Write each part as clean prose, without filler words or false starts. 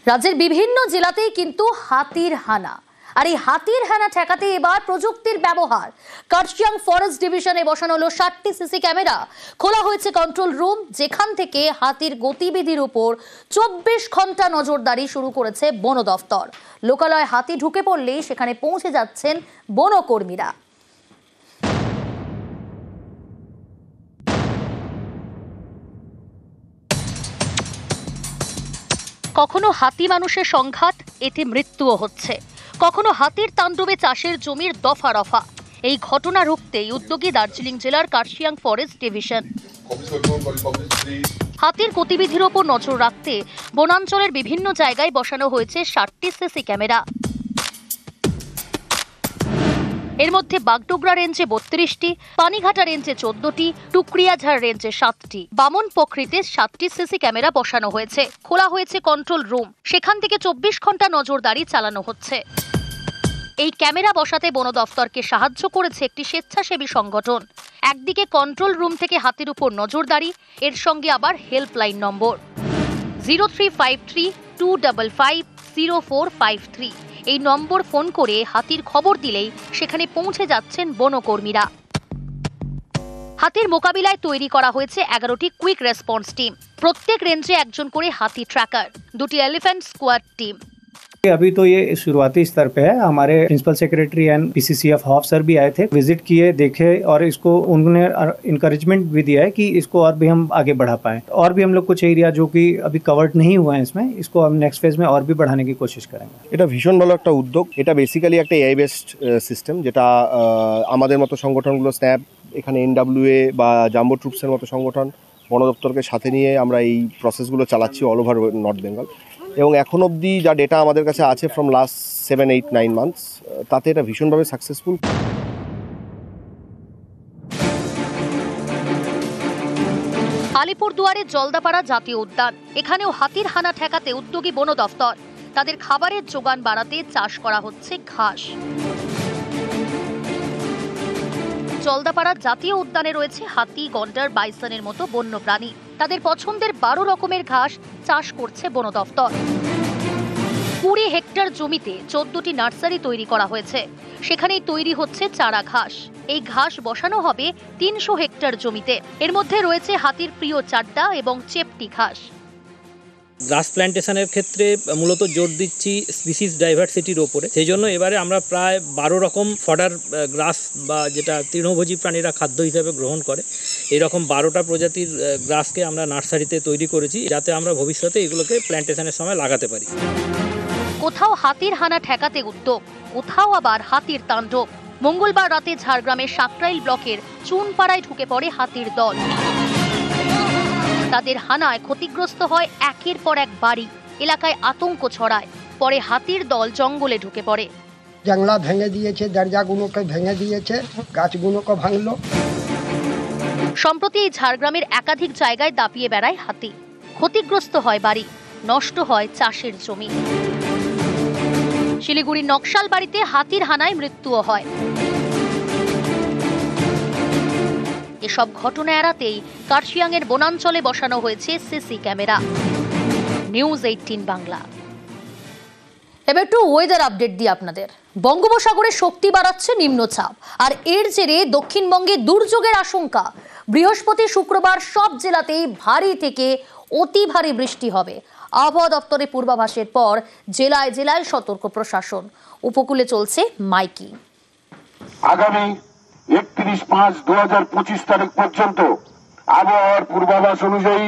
রাজ্যের বিভিন্ন জেলাতেই কিন্তু হাতির হানা, আর এই হাতির হানা ঠেকাতে এবার প্রযুক্তির ব্যবহার। কার্শিয়াং ফরেস্ট ডিভিশনে বসানো হলো 60টি সিসি ক্যামেরা। খোলা হয়েছে কন্ট্রোল রুম, যেখান থেকে হাতির গতিবিধির উপর 24 ঘন্টা নজরদারি শুরু করেছে বন দফতর। লোকালয়ে হাতি ঢুকে পড়লেই সেখানে পৌঁছে যাচ্ছেন বনকর্মীরা। কখনো হাতি মানুষের সংঘাত, এতে মৃত্যুও হচ্ছে। কখনো হাতির তাণ্ডবে চাষের জমির দফা রফা। এই ঘটনা রুখতেই উদ্যোগী দার্জিলিং জেলার কার্শিয়াং ফরেস্ট ডিভিশন। হাতির গতিবিধির ওপর নজর রাখতে বনাঞ্চলের বিভিন্ন জায়গায় বসানো হয়েছে 60টি সিসি ক্যামেরা। এর মধ্যে বাগডোগরা রেঞ্জে 32টি, পানিঘাটা রেঞ্জে 14টি, টুকরিয়াঝাড় রেঞ্জে 7টি, বামন পকরিতে 7টি সিসি ক্যামেরা বসানো হয়েছে। খোলা হয়েছে কন্ট্রোল রুম, সেখান থেকে 24 ঘন্টা নজরদারি চালানো হচ্ছে। এই ক্যামেরা বসাতে বন দফতরকে সাহায্য করেছে একটি স্বেচ্ছাসেবী সংগঠন। একদিকে কন্ট্রোল রুম থেকে হাতির উপর নজরদারি, এর সঙ্গে আবার হেল্পলাইন নম্বর 0353255045 এই নম্বর ফোন করে হাতির খবর দিলেই সেখানে পৌঁছে যাচ্ছেন বনকর্মীরা। হাতির মোকাবিলায় তৈরি করা হয়েছে 11টি কুইক রেসপন্স টিম। প্রত্যেক রেঞ্জে একজন করে হাতি ট্র্যাকার, 2টি এলিফ্যান্ট स्क्वाड टीम। अभी तो ये शुरुआती स्तर पे है। हमारे principal secretary and PCCF HOFF sir भी आए थे, विजिट किए, देखे और इसको उन्होंने इनकरेजमेंट भी दिया है कि इसको और भी हम आगे बढ़ा पाएं। और भी हम लोग कुछ एरिया जो कि अभी कवर्ड नहीं हुए हैं इसमें, इसको हम नेक्स्ट फेज में और भी बढ़ाने की कोशिश करेंगे। এটা ভীষণ ভালো একটা উদ্যোগ। এটা বেসিক্যালি একটা এআই বেসড সিস্টেম, যেটা আমাদের মতো সংগঠনগুলো স্ন্যাপ, এখানে এনডব্লিউএ বা জাম্বো ট্রুপসের মতো সংগঠন বন দপ্তরকে সাথে নিয়ে আমরা এই প্রসেসগুলো চালাচ্ছি অল ওভার নর্থ বেঙ্গল। এবং এখন অবধি যা ডেটা আমাদের কাছে আছে ফ্রম লাস্ট 7-8-9 মান্থস, তাতে এটা ভীষণভাবে সাকসেসফুল। আলিপুরদুয়ারের জলদাপাড়া জাতীয় উদ্যান, এখানেও হাতির হানা ঠেকাতে উদ্যোগী বন দফতর। তাদের খাবারের যোগান বাড়াতে চাষ করা হচ্ছে ঘাস। জলদাপাড়া জাতীয় উদ্যানে রয়েছে হাতি, গন্ডার, বাইসনের মতো বন্য প্রাণী। তাদের পছন্দের 12 রকমের ঘাস চাষ করছে বন দফতর। 20 হেক্টর জমিতে 14টি নার্সারি তৈরি করা হয়েছে, সেখানেই তৈরি হচ্ছে চারা ঘাস। এই ঘাস বসানো হবে 300 হেক্টর জমিতে। এর মধ্যে রয়েছে হাতির প্রিয় চাড্ডা এবং চেপটি ঘাস। গ্রাস প্ল্যান্টেশনের ক্ষেত্রে মূলত জোর দিচ্ছি স্পিসিস ডাইভার্সিটির ওপরে। সেই জন্য এবারে আমরা প্রায় 12 রকম ফডার গ্রাস, বা যেটা তৃণভোজী প্রাণীরা খাদ্য হিসেবে গ্রহণ করে, এরকম 12টা প্রজাতির গ্রাসকে আমরা নার্সারিতে তৈরি করেছি, যাতে আমরা ভবিষ্যতে এগুলোকে প্ল্যান্টেশনের সময় লাগাতে পারি। কোথাও হাতির হানা ঠেকাতে উদ্যোগ, কোথাও আবার হাতির তাণ্ডব। মঙ্গলবার রাতে ঝাড়গ্রামের সাকরাইল ব্লকের চুনপাড়ায় ঢুকে পড়ে হাতির দল। তাদের হানায় ক্ষতিগ্রস্ত হয় একের পর এক বাড়ি, এলাকায় আতঙ্ক ছড়ায়। পরে হাতির দল জঙ্গলে ঢুকে পড়ে। জানলা ভেঙে দিয়েছে, দরজাগুলোকে ভেঙে দিয়েছে, গাছগুলোকে ভাঙলো। সম্প্রতি এই ঝাড়গ্রামের একাধিক জায়গায় দাপিয়ে বেড়ায় হাতি। ক্ষতিগ্রস্ত হয় বাড়ি, নষ্ট হয় চাষের জমি। শিলিগুড়ির নকশাল বাড়িতে হাতির হানায় মৃত্যুও হয়। এসব ঘটনা এড়াতেই কার্শিয়াংয়ের বনাঞ্চলে বসানো হয়েছে সিসি ক্যামেরা। নিউজ 18 বাংলা। এবার একটু ওয়েদার আপডেট দিই আপনাদের। বঙ্গোপসাগরে শক্তি বাড়াচ্ছে নিম্নচাপ, আর এর জেরে দক্ষিণবঙ্গে দুর্যোগের আশঙ্কা। বৃহস্পতি, শুক্রবার সব জেলাতেই ভারী থেকে অতি ভারী বৃষ্টি হবে। আবহাওয়া দপ্তরের পূর্বাভাসের পর জেলায় জেলায় সতর্ক প্রশাসন। উপকূলে চলছে মাইকিং। আগামী 31/5/2025 তারিখ পর্যন্ত আবহাওয়ার পূর্বাভাস অনুযায়ী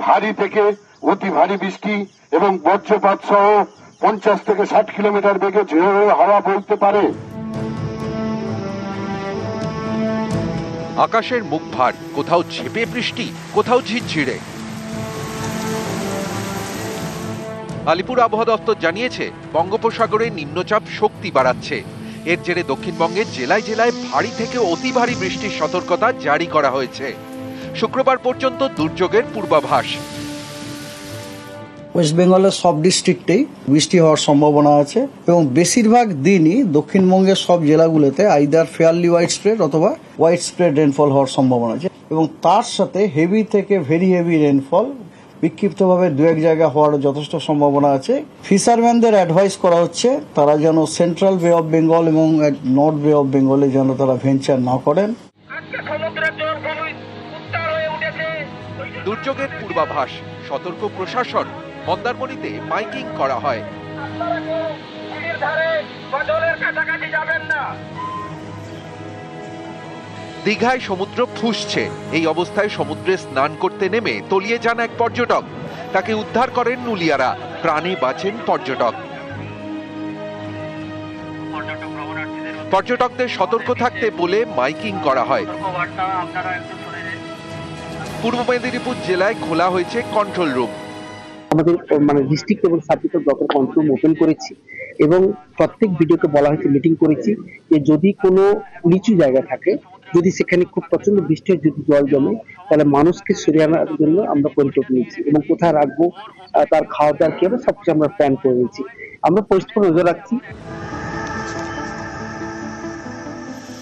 ভারী থেকে অতি ভারী বৃষ্টি এবং বজ্রপাত সহ 50 থেকে 60 কিলোমিটার বেগে ঝোড়ো হাওয়া বইতে পারে। আকাশের মুখ ভার, কোথাও ঝেঁপে বৃষ্টি, কোথাও ঝিরঝিরে। আলিপুর আবহাওয়া দপ্তর জানিয়েছে, বঙ্গোপসাগরে নিম্নচাপ শক্তি বাড়াচ্ছে। এর জেরে দক্ষিণবঙ্গের জেলায় জেলায় ভারী থেকে অতি ভারী বৃষ্টির সতর্কতা জারি করা হয়েছে। শুক্রবার পর্যন্ত দুর্যোগের পূর্বাভাস। ওয়েস্ট বেঙ্গলের সব ডিস্ট্রিক্টেই বৃষ্টি হওয়ার সম্ভাবনা আছে এবং বেশিরভাগ দিনই দক্ষিণবঙ্গের সব জেলাগুলোতে আইদার ফেয়ারলি হোয়াইট স্প্রেড অথবা হোয়াইট স্প্রেড রেনফল হওয়ার সম্ভাবনা আছে এবং তার সাথে হেভি থেকে ভেরি হেভি রেনফল বিক্ষিপ্তভাবে দু এক জায়গা হওয়ার যথেষ্ট সম্ভাবনা আছে। ফিশারম্যানদের অ্যাডভাইস করা হচ্ছে তারা যেন সেন্ট্রাল বে অফ বেঙ্গল এবং নর্থ বে অফ বেঙ্গলে যেন তারা ভেঞ্চার না করেন। দুর্যোগের পূর্বাভাস, সতর্ক প্রশাসন, মন্দারমণিতে মাইকিং করা হয়। দীঘায় সমুদ্র ফুঁসছে, এই অবস্থায় সমুদ্রে স্নান করতে নেমে তলিয়ে যান এক পর্যটক। তাকে উদ্ধার করেন নুলিয়ারা, প্রাণে বাঁচেন পর্যটক। পর্যটকদের সতর্ক থাকতে বলে মাইকিং করা হয়। পূর্ব মেদিনীপুর জেলায় খোলা হয়েছে কন্ট্রোল রুম। আমাদের ডিস্ট্রিক্ট এবং সাব ডিস্ট্রিক্ট ব্লকের কন্ট্রোল রুম ওপেন করেছি এবং প্রত্যেক ভিডিওকে বলা হয়েছে, মিটিং করেছি যে যদি কোনো নিচু জায়গা থাকে, যদি সেখানে খুব প্রচন্ড বৃষ্টির যদি জল জমে, তাহলে মানুষকে সরিয়ে আনার জন্য আমরা পরিকল্পনা নিচ্ছি এবং কোথায় রাখবো, তার খাওয়া দাওয়ার কি হবে, সবকিছু আমরা প্ল্যান করে নিচ্ছি। আমরা পরিস্থিতি নজর রাখছি।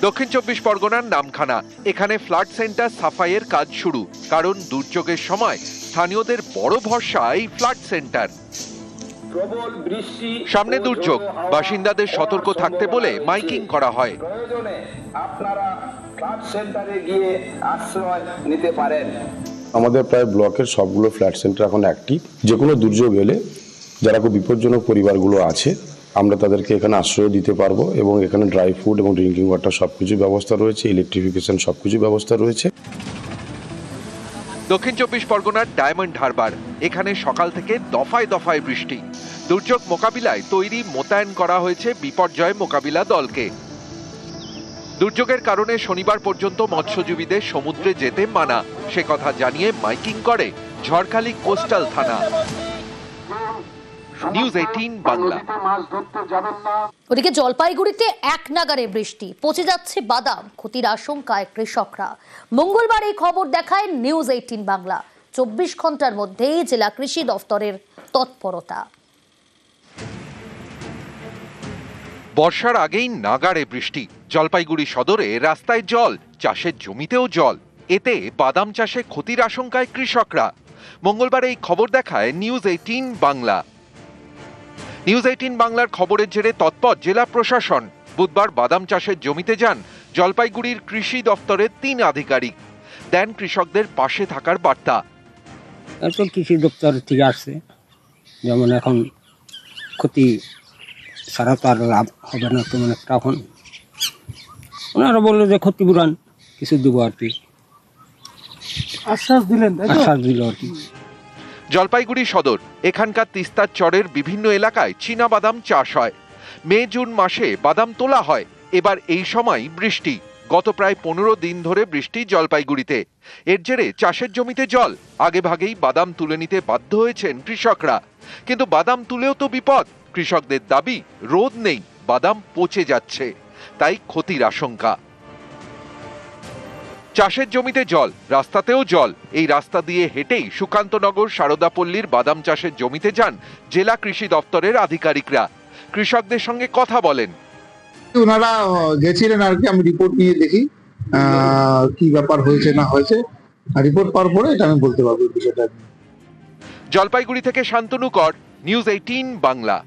দক্ষিণ 24 পরগনার নামখানা, এখানে ফ্লাড সেন্টার সাফাইয়ের কাজ শুরু। কারণ দুর্যোগের সময় স্থানীয়দের বড় ভরসা এই ফ্লাড সেন্টার। সামনে দুর্যোগ, বাসিন্দাদের সতর্ক থাকতে বলে মাইকিং করা হয়। আপনারা ফ্লাড সেন্টারে গিয়ে আশ্রয় নিতে পারেন। আমাদের প্রায় ব্লকের সবগুলো ফ্ল্যাট সেন্টার এখন অ্যাক্টিভ। যে কোনো দুর্যোগ এলে যারা খুব বিপজ্জনক পরিবারগুলো আছে, আমরা তাদেরকে এখানে আশ্রয় দিতে পারবো এবং এখানে ড্রাই ফুড এবং ড্রিঙ্কিং ওয়াটার সবকিছু ব্যবস্থা রয়েছে, ইলেকট্রিফিকেশন সবকিছু ব্যবস্থা রয়েছে। দক্ষিণ 24 পরগনার ডায়মন্ড হারবার, এখানে সকাল থেকে দফায় দফায় বৃষ্টি। দুর্যোগ মোকাবিলায় তৈরি মোতায়েন করা হয়েছে বিপর্যয় মোকাবিলা দলকে। দুর্যোগের কারণে শনিবার পর্যন্ত মৎস্যজীবীদের সমুদ্রে যেতে মানা, সে কথা জানিয়ে মাইকিং করে ঝড়খালি কোস্টাল থানা। নিউজ 18 বাংলা। ওদিকে জলপাইগুড়িতে এক নাগারে বৃষ্টি, পচে যাচ্ছে বাদাম, ক্ষতির আশঙ্কায় কৃষকরা। মঙ্গলবার এই খবর দেখায় নিউজ 18 বাংলা। 24 ঘন্টার মধ্যেই জেলা কৃষি দফতরের তৎপরতা। বর্ষার আগেই নাগাড়ে বৃষ্টি, জলপাইগুড়ি সদরে রাস্তায় জল, চাষের জমিতেও জল। এতে বাদাম চাষে ক্ষতির আশঙ্কায় কৃষকরা। মঙ্গলবার এই খবর দেখায় নিউজ 18 বাংলা। নিউজ 18 বাংলার খবরের জেরে তৎপর জেলা প্রশাসন। বুধবার বাদাম চাষের জমিতে যান জলপাইগুড়ির কৃষি দফতরের 3 আধিকারিক। দেন কৃষকদের পাশে থাকার বার্তা। এখন কৃষি দপ্তর থেকে আসছে, যেমন এখন ক্ষতি সারা তো আর লাভ হবে না তেমন একটা। এখন ওনারা বললো যে ক্ষতিপূরণ কিছু দেবো আর কি, আশ্বাস দিলেন, আশ্বাস দিল আর কি। জলপাইগুড়ি সদর, এখানকার তিস্তার চরের বিভিন্ন এলাকায় চীনা বাদাম চাষ হয়। মে জুন মাসে বাদাম তোলা হয়। এবার এই সময় বৃষ্টি। গত প্রায় 15 দিন ধরে বৃষ্টি জলপাইগুড়িতে। এর জেরে চাষের জমিতে জল, আগে ভাগেই বাদাম তুলে নিতে বাধ্য হয়েছেন কৃষকরা। কিন্তু বাদাম তুলেও তো বিপদ। কৃষকদের দাবি, রোদ নেই, বাদাম পচে যাচ্ছে, তাই ক্ষতির আশঙ্কা। চাষের জমিতে জল, রাস্তাতেও জল। এই রাস্তা দিয়ে হেঁটেই সুকান্তনগর শারদাপল্লীর বাদাম চাষের জমিতে যান জেলা কৃষি দপ্তরের আধিকারিকরা। কৃষকদের সঙ্গে কথা বলেন। ওনারা গেছিলেন আর কি, আমি রিপোর্ট নিয়ে দেখি কি ব্যাপার হয়েছে না হয়েছে, রিপোর্ট পাওয়ার পরে এটা আমি বলতে পারবো বিষয়টা। জলপাইগুড়ি থেকে শান্তনু কর, নিউজ 18 বাংলা।